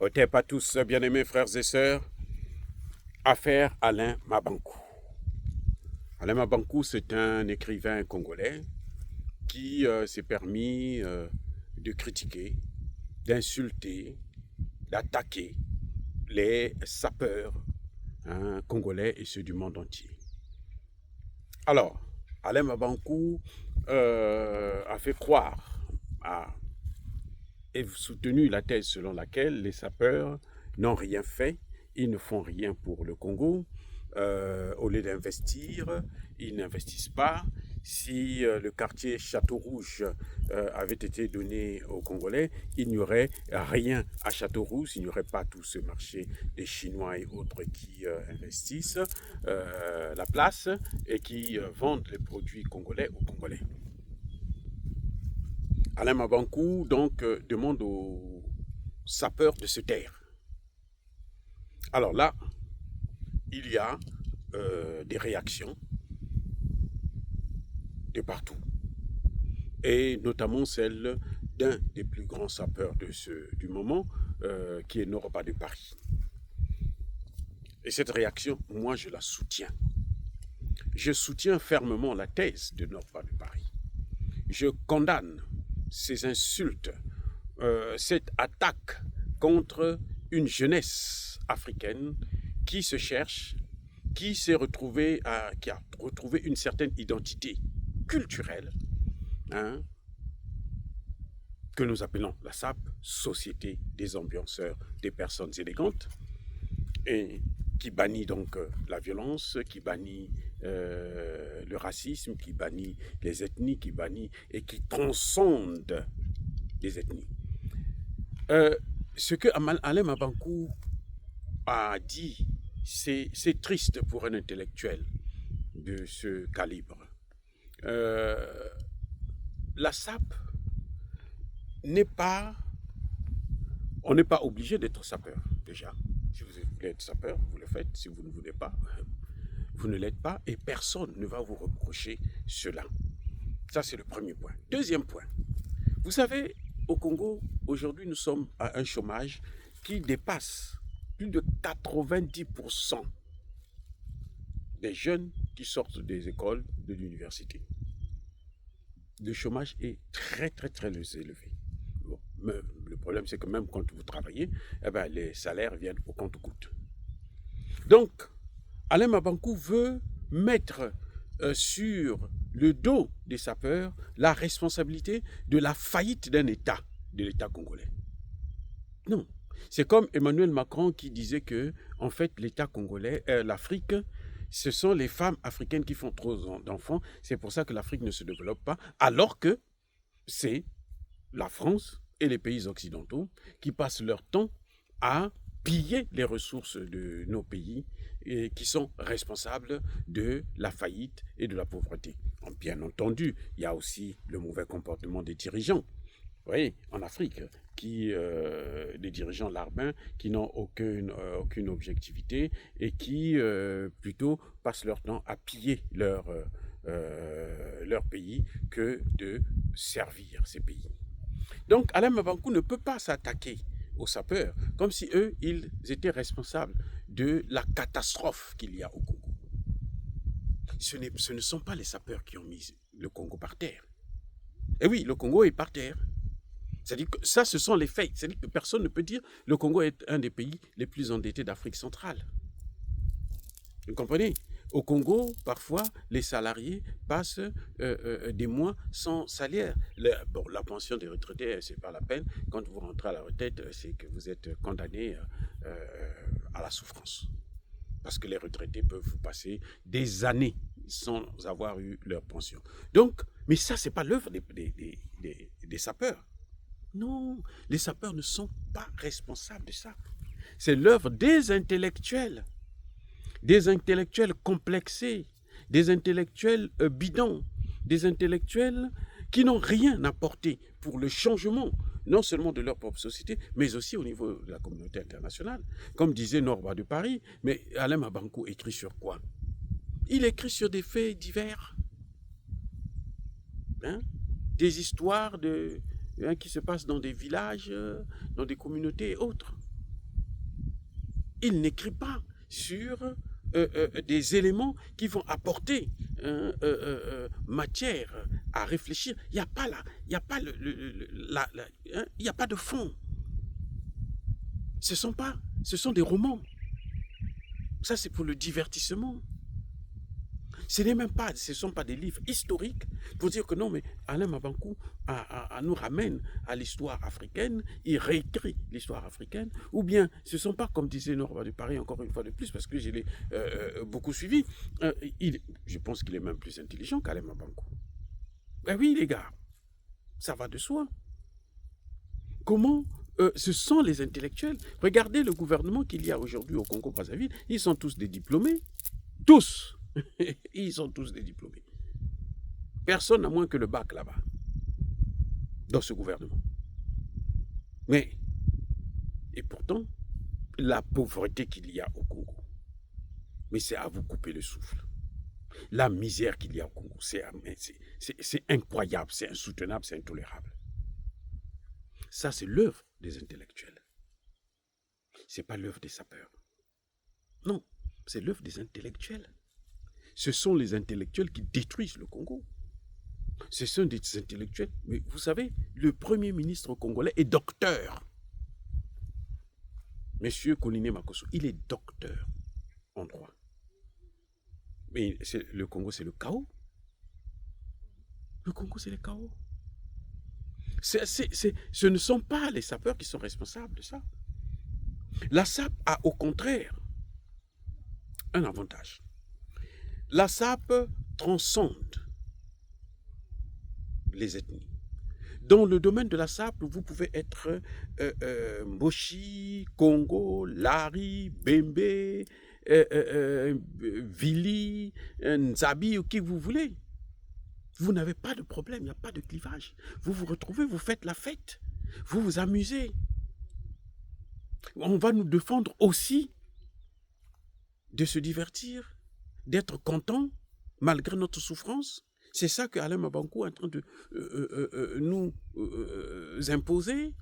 Otep à tous, bien-aimés frères et sœurs, affaire Alain Mabankou. Alain Mabankou, c'est un écrivain congolais qui s'est permis de critiquer, d'insulter, d'attaquer les sapeurs congolais et ceux du monde entier. Alors, Alain Mabankou a fait croire et soutenu la thèse selon laquelle les sapeurs n'ont rien fait, ils ne font rien pour le Congo. Au lieu d'investir, ils n'investissent pas. Si le quartier Château-Rouge avait été donné aux Congolais, il n'y aurait rien à Château-Rouge, il n'y aurait pas tout ce marché des Chinois et autres qui investissent la place et qui vendent les produits congolais aux Congolais. Alain Mabankou donc demande aux sapeurs de se taire. Alors là, il y a des réactions de partout, et notamment celle d'un des plus grands sapeurs du moment, qui est Norba de Paris. Et cette réaction, moi, je la soutiens. Je soutiens fermement la thèse de Norba de Paris. Je condamne ces insultes, cette attaque contre une jeunesse africaine qui se cherche, qui a retrouvé une certaine identité culturelle, que nous appelons la SAP, Société des ambianceurs des personnes élégantes, et qui bannit donc la violence, qui bannit le racisme, qui bannit les ethnies, qui bannit et qui transcende les ethnies. Ce que Alain Mabankou a dit, c'est triste pour un intellectuel de ce calibre. La SAP n'est pas... On n'est pas obligé d'être sapeur, déjà. Si vous voulez être sapeur, vous le faites. Si vous ne voulez pas, vous ne l'êtes pas. Et personne ne va vous reprocher cela. Ça, c'est le premier point. Deuxième point. Vous savez, au Congo, aujourd'hui, nous sommes à un chômage qui dépasse plus de 90% des jeunes qui sortent des écoles, de l'université. Le chômage est très, très, très élevé. Bon, mais le problème, c'est que même quand vous travaillez, les salaires viennent au compte-gouttes. Donc, Alain Mabankou veut mettre sur le dos des sapeurs la responsabilité de la faillite d'un État, de l'État congolais. Non. C'est comme Emmanuel Macron qui disait que, en fait, l'État congolais, l'Afrique, ce sont les femmes africaines qui font trop d'enfants. C'est pour ça que l'Afrique ne se développe pas, alors que c'est la France et les pays occidentaux qui passent leur temps à piller les ressources de nos pays et qui sont responsables de la faillite et de la pauvreté. Bien entendu, il y a aussi le mauvais comportement des dirigeants. Vous voyez, en Afrique, des dirigeants larbins qui n'ont aucune objectivité et qui plutôt passent leur temps à piller leur pays que de servir ces pays. Donc Alain Mabankou ne peut pas s'attaquer aux sapeurs comme si eux, ils étaient responsables de la catastrophe qu'il y a au Congo. Ce ne sont pas les sapeurs qui ont mis le Congo par terre. Et oui, le Congo est par terre. C'est-à-dire que ça, ce sont les faits. C'est-à-dire que personne ne peut dire que le Congo est un des pays les plus endettés d'Afrique centrale. Vous comprenez? Au Congo, parfois, les salariés passent des mois sans salaire. La pension des retraités, ce n'est pas la peine. Quand vous rentrez à la retraite, c'est que vous êtes condamné à la souffrance. Parce que les retraités peuvent passer des années sans avoir eu leur pension. Donc, mais ça, ce n'est pas l'œuvre des sapeurs. Non, les sapeurs ne sont pas responsables de ça. C'est l'œuvre des intellectuels complexés, des intellectuels bidons, des intellectuels qui n'ont rien apporté pour le changement, non seulement de leur propre société, mais aussi au niveau de la communauté internationale. Comme disait Norba de Paris, mais Alain Mabankou écrit sur quoi? Il écrit sur des faits divers, des histoires qui se passent dans des villages, dans des communautés et autres. il n'écrit pas sur des éléments qui vont apporter matière à réfléchir. Il n'y a pas là, il n'y a pas il n'y a pas de fond. Ce sont des romans. Ça, c'est pour le divertissement. Ce ne sont pas des livres historiques pour dire que non, mais Alain Mabankou nous ramène à l'histoire africaine, il réécrit l'histoire africaine, ou bien ce ne sont pas, comme disait Norva de Paris, encore une fois de plus, parce que je l'ai beaucoup suivi, je pense qu'il est même plus intelligent qu'Alain Mabankou. Ben oui, les gars, ça va de soi. Comment ce sont les intellectuels. Regardez le gouvernement qu'il y a aujourd'hui au Congo-Brazzaville, ils sont tous des diplômés, tous. Ils sont tous des diplômés. Personne n'a moins que le bac là-bas, dans ce gouvernement. Mais, et pourtant, la pauvreté qu'il y a au Congo, mais c'est à vous couper le souffle. La misère qu'il y a au Congo, c'est incroyable, c'est insoutenable, c'est intolérable. Ça, c'est l'œuvre des intellectuels. Ce n'est pas l'œuvre des sapeurs. Non, c'est l'œuvre des intellectuels. Ce sont les intellectuels qui détruisent le Congo. Ce sont des intellectuels. Mais vous savez, le premier ministre congolais est docteur. Monsieur Koliné Makosso, il est docteur en droit. Mais le Congo, c'est le chaos. Le Congo, c'est le chaos. Ce ne sont pas les sapeurs qui sont responsables de ça. La SAP a au contraire un avantage. La SAP transcende les ethnies. Dans le domaine de la SAP, vous pouvez être Mboshi, Congo, Lari, Bembe, Vili, Nzabi ou qui vous voulez. Vous n'avez pas de problème, il n'y a pas de clivage. Vous vous retrouvez, vous faites la fête, vous vous amusez. On va nous défendre aussi de se divertir, d'être content malgré notre souffrance. C'est ça que Alain Mabankou est en train de nous imposer,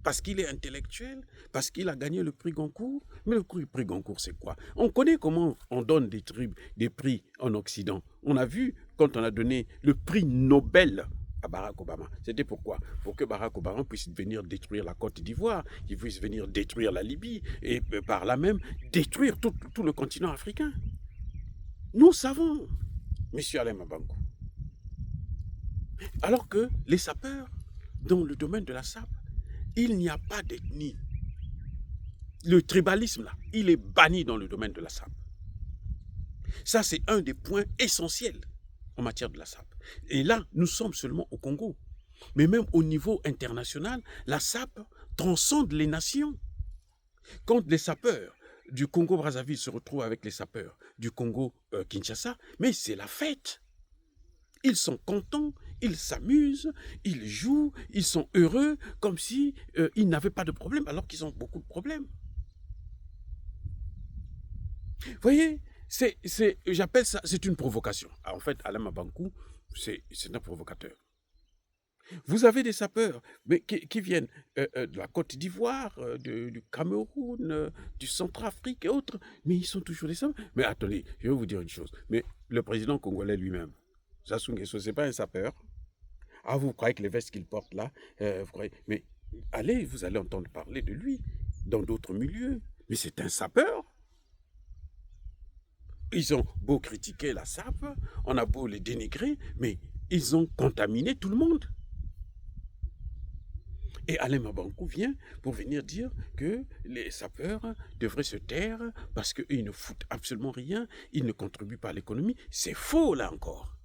parce qu'il est intellectuel, parce qu'il a gagné le prix Goncourt. Mais le prix Goncourt, c'est quoi? On connaît comment on donne des prix en Occident. On a vu quand on a donné le prix Nobel à Barack Obama. C'était pourquoi? Pour que Barack Obama puisse venir détruire la Côte d'Ivoire, qu'il puisse venir détruire la Libye, et par là même détruire tout le continent africain. Nous savons, monsieur Alain Mabankou. Alors que les sapeurs, dans le domaine de la SAP, il n'y a pas d'ethnie. Le tribalisme, là, il est banni dans le domaine de la SAP. Ça, c'est un des points essentiels en matière de la SAP. Et là, nous sommes seulement au Congo. Mais même au niveau international, la SAP transcende les nations. Quand les sapeurs du Congo-Brazzaville se retrouvent avec les sapeurs du Congo-Kinshasa, mais c'est la fête. Ils sont contents, ils s'amusent, ils jouent, ils sont heureux, comme si ils n'avaient pas de problème, alors qu'ils ont beaucoup de problèmes. Vous voyez, j'appelle ça, c'est une provocation. En fait, Alain Mabankou, c'est un provocateur. Vous avez des sapeurs mais qui viennent de la Côte d'Ivoire, du Cameroun, du Centrafrique et autres, mais ils sont toujours des sapeurs. Mais attendez, je vais vous dire une chose, mais le président congolais lui-même, Sassou Nguesso, ce n'est pas un sapeur. Ah, vous croyez que les vestes qu'il porte là, vous croyez... Mais allez, vous allez entendre parler de lui dans d'autres milieux. Mais c'est un sapeur. Ils ont beau critiquer la SAP, on a beau les dénigrer, mais ils ont contaminé tout le monde. Et Alain Mabankou vient pour venir dire que les sapeurs devraient se taire parce qu'ils ne foutent absolument rien, ils ne contribuent pas à l'économie. C'est faux, là encore.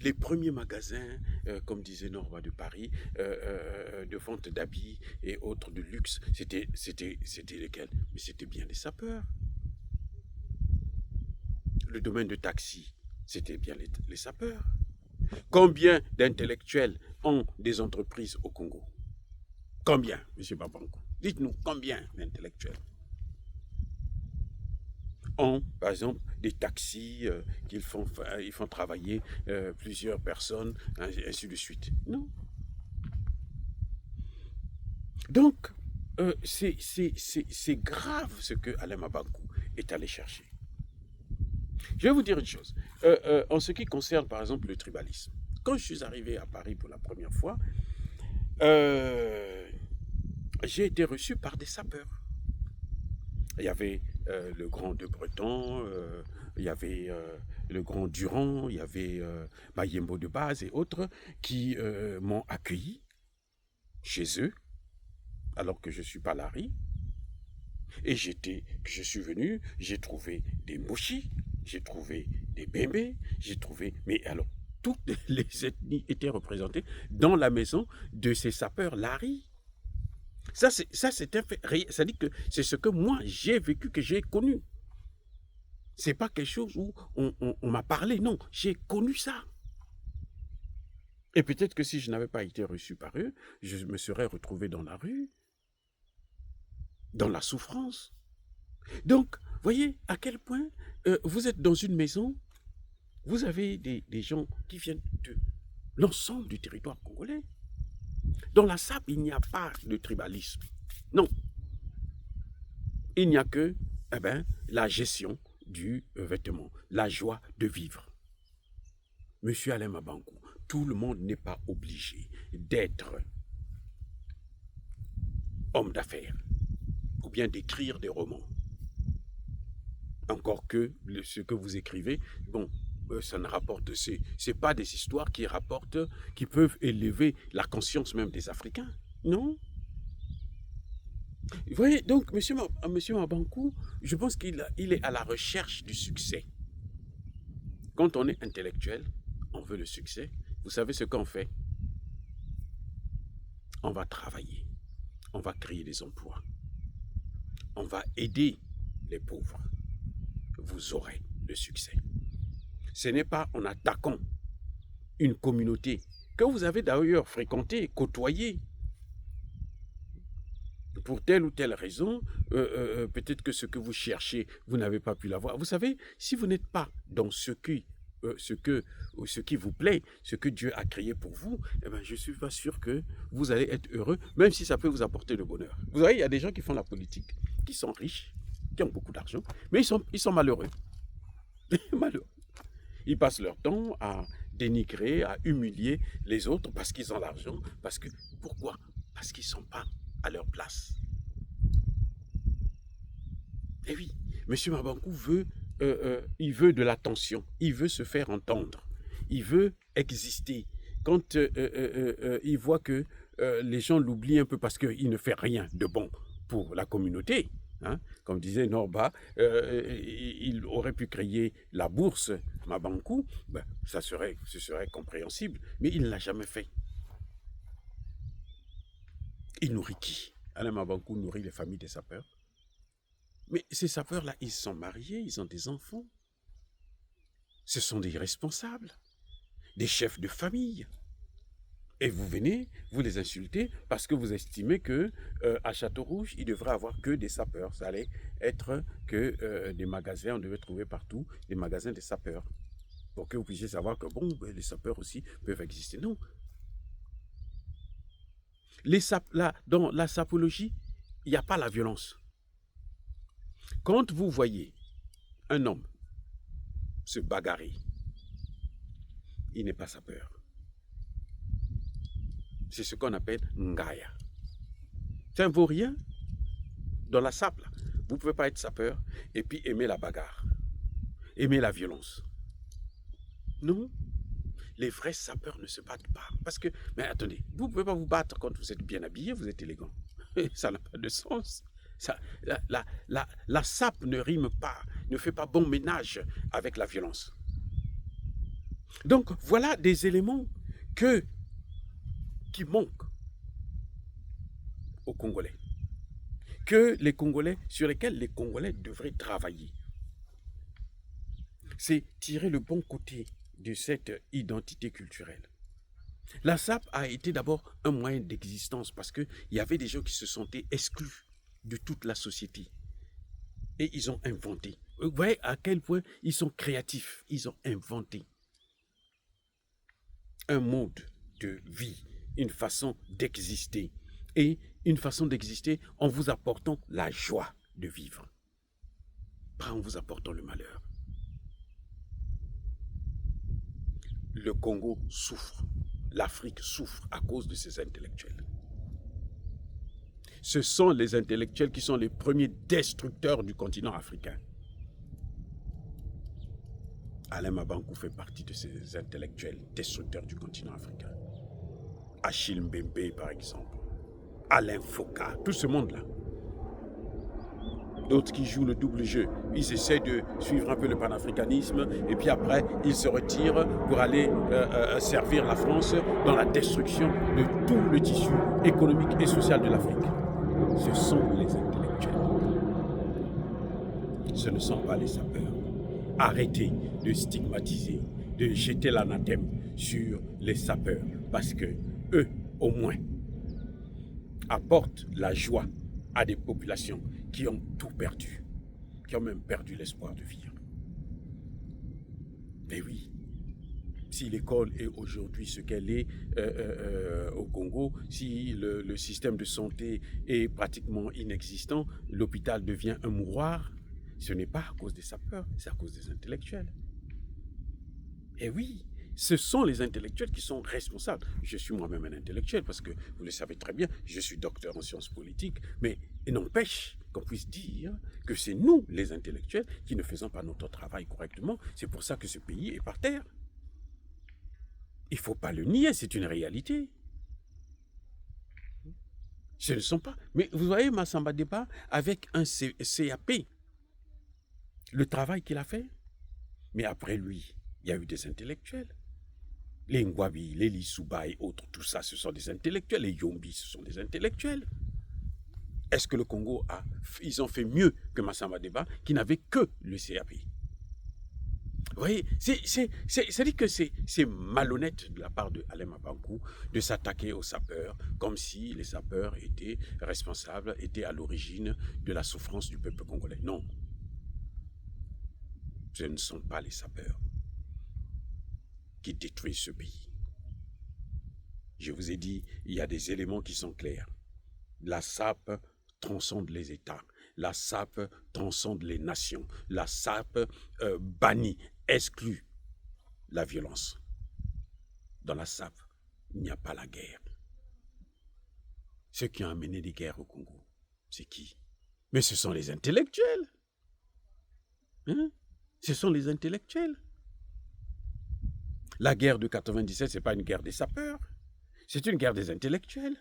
Les premiers magasins, comme disait Norva de Paris, de vente d'habits et autres de luxe, c'était lesquels? Mais c'était bien les sapeurs. Le domaine de taxi, c'était bien les sapeurs. Combien d'intellectuels ont des entreprises au Congo? Combien, M. Mabankou? Dites-nous, combien d'intellectuels ont, par exemple, des taxis ils font travailler plusieurs personnes, ainsi de suite? Non. Donc, c'est grave ce que Alain Mabankou est allé chercher. Je vais vous dire une chose. En ce qui concerne, par exemple, le tribalisme, quand je suis arrivé à Paris pour la première fois, j'ai été reçu par des sapeurs. Il y avait le grand De Breton, il y avait le grand Durand, il y avait Mayembo de Base et autres qui m'ont accueilli chez eux, alors que je suis pas Larry. Et je suis venu, j'ai trouvé des Mouchis, j'ai trouvé des Bembés, j'ai trouvé... Mais alors, toutes les ethnies étaient représentées dans la maison de ces sapeurs Larry. Ça, c'est un fait. Ça dit que c'est ce que moi, j'ai vécu, que j'ai connu. C'est pas quelque chose où on m'a parlé, non, j'ai connu ça. Et peut-être que si je n'avais pas été reçu par eux, je me serais retrouvé dans la rue, dans la souffrance. Donc, voyez à quel point vous êtes dans une maison, vous avez des gens qui viennent de l'ensemble du territoire congolais. Dans la SAP, il n'y a pas de tribalisme. Non. Il n'y a que la gestion du vêtement, la joie de vivre. Monsieur Alain Mabankou, tout le monde n'est pas obligé d'être homme d'affaires ou bien d'écrire des romans. Encore que ce que vous écrivez, bon, ça ne rapporte, c'est pas des histoires qui rapportent, qui peuvent élever la conscience même des Africains. Non. Vous voyez, donc, monsieur Mabankou, je pense qu'il est à la recherche du succès. Quand on est intellectuel, on veut le succès. Vous savez ce qu'on fait? On va travailler. On va créer des emplois. On va aider les pauvres. Vous aurez le succès. Ce n'est pas en attaquant une communauté que vous avez d'ailleurs fréquentée, côtoyée, pour telle ou telle raison, peut-être que ce que vous cherchez, vous n'avez pas pu l'avoir. Vous savez, si vous n'êtes pas dans ce qui vous plaît, ce que Dieu a créé pour vous, eh bien, je ne suis pas sûr que vous allez être heureux, même si ça peut vous apporter le bonheur. Vous voyez, il y a des gens qui font la politique, qui sont riches, qui ont beaucoup d'argent, mais ils sont malheureux. Malheureux. Ils passent leur temps à dénigrer, à humilier les autres parce qu'ils ont l'argent. Pourquoi? Parce qu'ils ne sont pas à leur place. Et oui, M. Mabankou il veut de l'attention, il veut se faire entendre, il veut exister. Quand il voit que les gens l'oublient un peu parce qu'il ne fait rien de bon pour la communauté, hein, comme disait Norba, il aurait pu créer la bourse Mabankou, ce serait compréhensible, mais il ne l'a jamais fait. Il nourrit qui? Alain Mabankou nourrit les familles des sapeurs. Mais ces sapeurs-là, ils sont mariés, ils ont des enfants. Ce sont des responsables, des chefs de famille. Et vous venez, vous les insultez parce que vous estimez que à Château-Rouge, il devrait avoir que des sapeurs. Ça allait être que des magasins, on devait trouver partout des magasins des sapeurs. Pour que vous puissiez savoir que bon, les sapeurs aussi peuvent exister. Non. Dans la sapologie, il n'y a pas la violence. Quand vous voyez un homme se bagarrer, il n'est pas sapeur. C'est ce qu'on appelle Ngaya. Ça ne vaut rien. Dans la sape, là, vous ne pouvez pas être sapeur et puis aimer la bagarre, aimer la violence. Non, les vrais sapeurs ne se battent pas. Parce que, mais attendez, vous ne pouvez pas vous battre quand vous êtes bien habillé, vous êtes élégant. Ça n'a pas de sens. La sape ne rime pas, ne fait pas bon ménage avec la violence. Donc, voilà des éléments qui manquent aux Congolais. Sur lesquels les Congolais devraient travailler. C'est tirer le bon côté de cette identité culturelle. La SAP a été d'abord un moyen d'existence parce qu'il y avait des gens qui se sentaient exclus de toute la société. Et ils ont inventé. Vous voyez à quel point ils sont créatifs. Ils ont inventé un mode de vie, une façon d'exister. Et une façon d'exister en vous apportant la joie de vivre, pas en vous apportant le malheur. Le Congo souffre, l'Afrique souffre à cause de ces intellectuels. Ce sont les intellectuels qui sont les premiers destructeurs du continent africain. Alain Mabankou fait partie de ces intellectuels destructeurs du continent africain. Achille Mbembe, par exemple. Alain Foka, tout ce monde-là. D'autres qui jouent le double jeu. Ils essaient de suivre un peu le panafricanisme et puis après, ils se retirent pour aller servir la France dans la destruction de tout le tissu économique et social de l'Afrique. Ce sont les intellectuels. Ce ne sont pas les sapeurs. Arrêtez de stigmatiser, de jeter l'anathème sur les sapeurs parce que eux, au moins, apportent la joie à des populations qui ont tout perdu, qui ont même perdu l'espoir de vivre. Mais oui, si l'école est aujourd'hui ce qu'elle est au Congo, si le système de santé est pratiquement inexistant, l'hôpital devient un mouroir, ce n'est pas à cause des sapeurs, c'est à cause des intellectuels. Et oui, ce sont les intellectuels qui sont responsables. Je suis moi-même un intellectuel parce que, vous le savez très bien, je suis docteur en sciences politiques, mais il n'empêche qu'on puisse dire que c'est nous, les intellectuels, qui ne faisons pas notre travail correctement. C'est pour ça que ce pays est par terre. Il ne faut pas le nier, c'est une réalité. Ce ne sont pas. Mais vous voyez Massamba Deba avec un CAP, le travail qu'il a fait. Mais après lui, il y a eu des intellectuels. Les Ngwabi, les Lissouba et autres, tout ça, ce sont des intellectuels. Les Yombi, ce sont des intellectuels. Est-ce que le Congo ils ont fait mieux que Massamba Deba, qui n'avait que le CAP? Vous voyez, c'est-à-dire que c'est malhonnête de la part de Alain Mabankou de s'attaquer aux sapeurs comme si les sapeurs étaient responsables, étaient à l'origine de la souffrance du peuple congolais. Non. Ce ne sont pas les sapeurs qui détruisent ce pays. Je vous ai dit, il y a des éléments qui sont clairs. La SAP transcende les États. La SAP transcende les nations. La SAP bannit, exclut la violence. Dans la SAP, il n'y a pas la guerre. Ceux qui ont amené des guerres au Congo, c'est qui? Mais ce sont les intellectuels. Hein? Ce sont les intellectuels. La guerre de 97, ce n'est pas une guerre des sapeurs. C'est une guerre des intellectuels.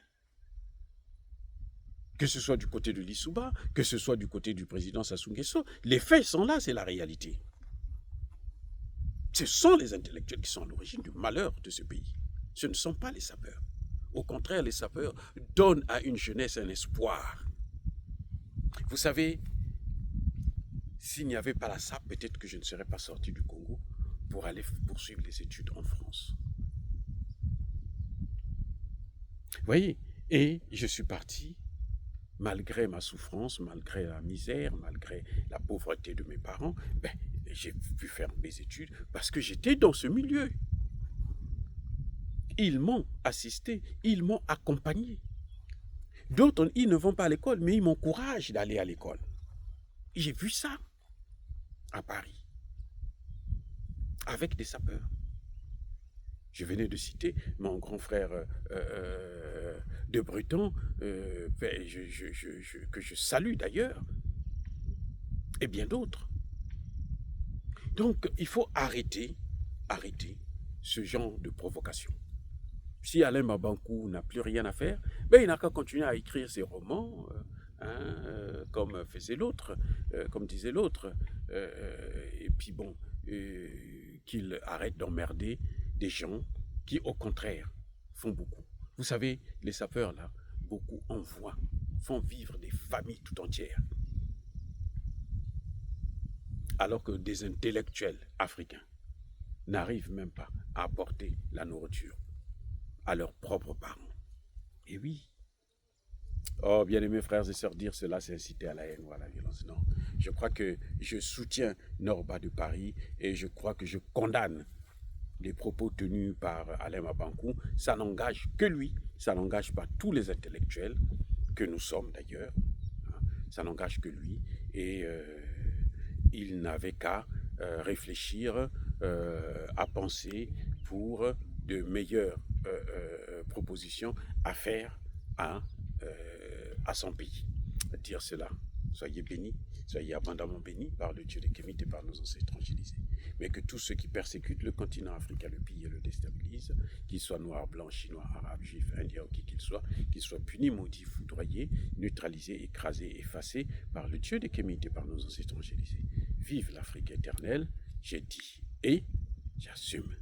Que ce soit du côté de Lissouba, que ce soit du côté du président Sassou Nguesso, les faits sont là, c'est la réalité. Ce sont les intellectuels qui sont à l'origine du malheur de ce pays. Ce ne sont pas les sapeurs. Au contraire, les sapeurs donnent à une jeunesse un espoir. Vous savez, s'il n'y avait pas la SAP, peut-être que je ne serais pas sorti du Congo pour aller poursuivre les études en France. Vous voyez, et je suis parti malgré ma souffrance, malgré la misère, malgré la pauvreté de mes parents, j'ai pu faire mes études parce que j'étais dans ce milieu. Ils m'ont assisté, ils m'ont accompagné. D'autres, ils ne vont pas à l'école, mais ils m'encouragent d'aller à l'école. J'ai vu ça à Paris, avec des sapeurs. Je venais de citer mon grand frère de Breton, que je salue d'ailleurs, et bien d'autres. Donc, il faut arrêter ce genre de provocation. Si Alain Mabankou n'a plus rien à faire, il n'a qu'à continuer à écrire ses romans, comme faisait l'autre, comme disait l'autre, et puis bon, qu'il arrête d'emmerder des gens qui, au contraire, font beaucoup. Vous savez, les sapeurs, là, beaucoup envoient, font vivre des familles tout entières. Alors que des intellectuels africains n'arrivent même pas à apporter la nourriture à leurs propres parents. Et oui. Oh, bien-aimés frères et sœurs, dire cela, c'est inciter à la haine ou à la violence. Non. Je crois que je soutiens Norba de Paris et je crois que je condamne les propos tenus par Alain Mabankou. Ça n'engage que lui, ça n'engage pas tous les intellectuels que nous sommes d'ailleurs. Ça n'engage que lui. Et il n'avait qu'à réfléchir, à penser pour de meilleures propositions à faire à son pays. Dire cela. Soyez bénis, soyez abondamment bénis par le Dieu des Kémites et par nos ancêtres angélisés. Mais que tous ceux qui persécutent le continent africain, le pillent et le déstabilisent, qu'ils soient noirs, blancs, chinois, arabes, juifs, indiens ou qui qu'ils soient punis, maudits, foudroyés, neutralisés, écrasés, effacés par le Dieu des Kémites et par nos ancêtres angélisés. Vive l'Afrique éternelle, j'ai dit et j'assume.